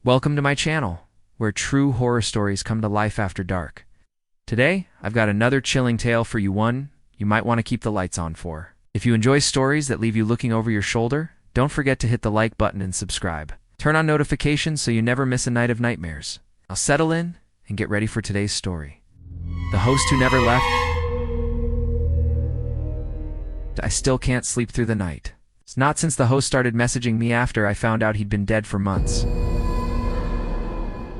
Welcome to my channel, where true horror stories come to life after dark. Today, I've got another chilling tale for you, one you might want to keep the lights on for. If you enjoy stories that leave you looking over your shoulder, don't forget to hit the like button and subscribe. Turn on notifications so you never miss a night of nightmares. Now settle in and get ready for today's story. The host who never left. I still can't sleep through the night. It's not since the host started messaging me after I found out he'd been dead for months.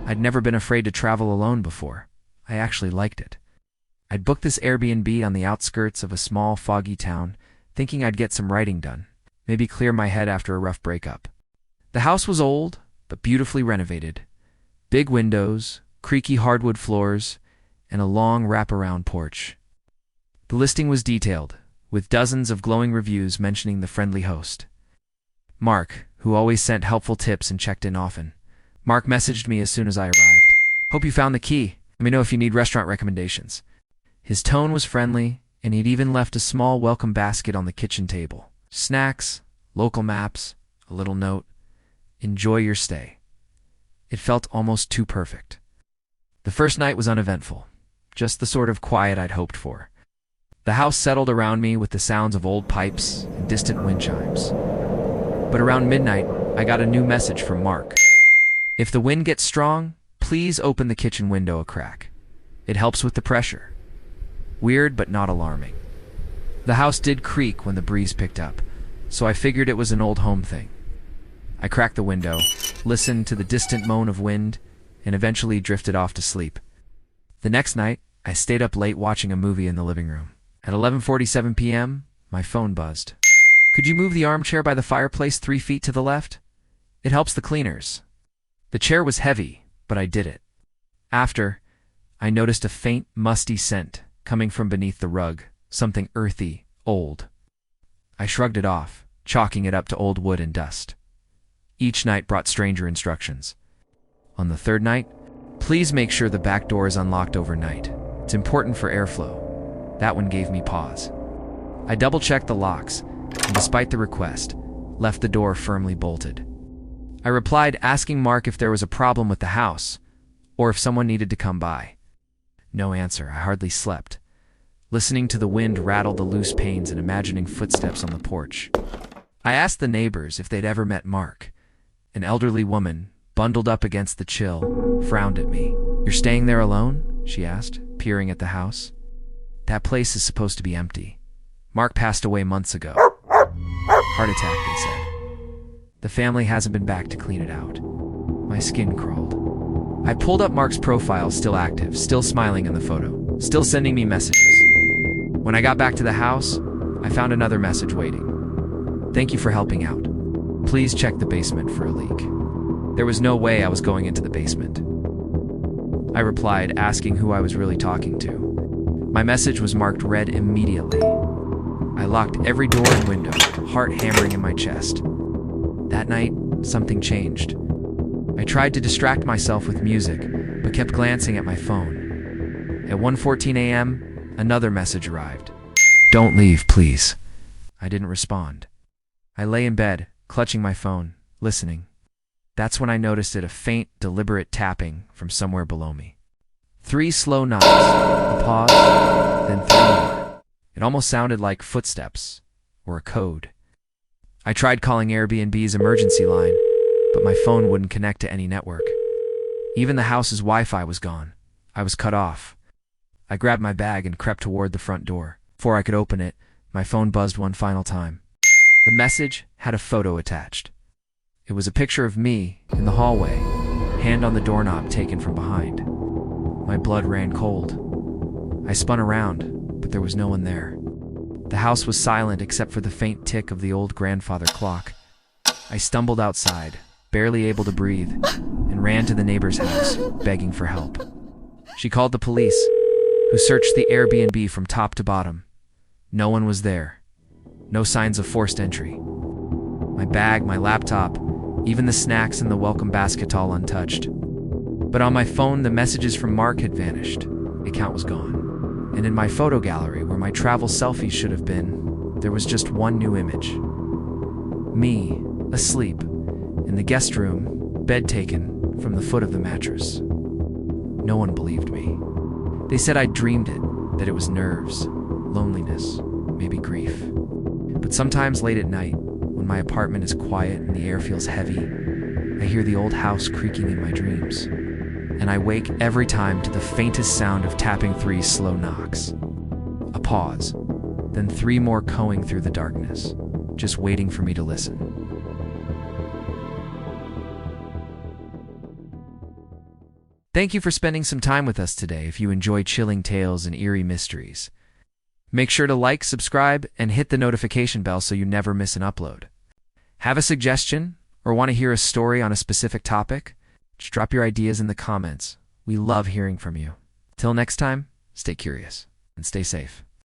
I'd never been afraid to travel alone before. I actually liked it. I'd booked this Airbnb on the outskirts of a small, foggy town, thinking I'd get some writing done, maybe clear my head after a rough breakup. The house was old, but beautifully renovated. Big windows, creaky hardwood floors, and a long wraparound porch. The listing was detailed, with dozens of glowing reviews mentioning the friendly host. Mark, who always sent helpful tips and checked in often. Mark messaged me as soon as I arrived. "Hope you found the key. Let me know if you need restaurant recommendations." His tone was friendly, and he'd even left a small welcome basket on the kitchen table. Snacks, local maps, a little note. "Enjoy your stay." It felt almost too perfect. The first night was uneventful, just the sort of quiet I'd hoped for. The house settled around me with the sounds of old pipes and distant wind chimes. But around midnight, I got a new message from Mark. "If the wind gets strong, please open the kitchen window a crack. It helps with the pressure." Weird, but not alarming. The house did creak when the breeze picked up, so I figured it was an old home thing. I cracked the window, listened to the distant moan of wind, and eventually drifted off to sleep. The next night, I stayed up late watching a movie in the living room. At 11:47 p.m., my phone buzzed. "Could you move the armchair by the fireplace 3 feet to the left? It helps the cleaners." The chair was heavy, but I did it. After, I noticed a faint, musty scent coming from beneath the rug, something earthy, old. I shrugged it off, chalking it up to old wood and dust. Each night brought stranger instructions. On the third night, "Please make sure the back door is unlocked overnight. It's important for airflow." That one gave me pause. I double-checked the locks, and despite the request, left the door firmly bolted. I replied asking Mark if there was a problem with the house, or if someone needed to come by. No answer. I hardly slept, listening to the wind rattle the loose panes and imagining footsteps on the porch. I asked the neighbors if they'd ever met Mark. An elderly woman, bundled up against the chill, frowned at me. "You're staying there alone?" she asked, peering at the house. "That place is supposed to be empty. Mark passed away months ago. Heart attack," they said. "The family hasn't been back to clean it out." My skin crawled. I pulled up Mark's profile, still active, still smiling in the photo, still sending me messages. When I got back to the house, I found another message waiting. "Thank you for helping out. Please check the basement for a leak." There was no way I was going into the basement. I replied, asking who I was really talking to. My message was marked red immediately. I locked every door and window, heart hammering in my chest. That night, something changed. I tried to distract myself with music, but kept glancing at my phone. At 1:14 a.m., another message arrived. "Don't leave, please." I didn't respond. I lay in bed, clutching my phone, listening. That's when I noticed a faint, deliberate tapping from somewhere below me. 3 slow knocks, a pause, then 3 more. It almost sounded like footsteps, or a code. I tried calling Airbnb's emergency line, but my phone wouldn't connect to any network. Even the house's Wi-Fi was gone. I was cut off. I grabbed my bag and crept toward the front door. Before I could open it, my phone buzzed one final time. The message had a photo attached. It was a picture of me in the hallway, hand on the doorknob taken from behind. My blood ran cold. I spun around, but there was no one there. The house was silent except for the faint tick of the old grandfather clock. I stumbled outside, barely able to breathe, and ran to the neighbor's house, begging for help. She called the police, who searched the Airbnb from top to bottom. No one was there. No signs of forced entry. My bag, my laptop, even the snacks in the welcome basket all untouched. But on my phone, the messages from Mark had vanished. The account was gone. And in my photo gallery, where my travel selfies should have been, there was just one new image. Me, asleep, in the guest room, bed taken, from the foot of the mattress. No one believed me. They said I'd dreamed it, that it was nerves, loneliness, maybe grief. But sometimes late at night, when my apartment is quiet and the air feels heavy, I hear the old house creaking in my dreams. And I wake every time to the faintest sound of tapping 3 slow knocks. A pause, then 3 more echoing through the darkness, just waiting for me to listen. Thank you for spending some time with us today. If you enjoy chilling tales and eerie mysteries, make sure to like, subscribe, and hit the notification bell so you never miss an upload. Have a suggestion or want to hear a story on a specific topic? Just drop your ideas in the comments. We love hearing from you. Till next time, stay curious and stay safe.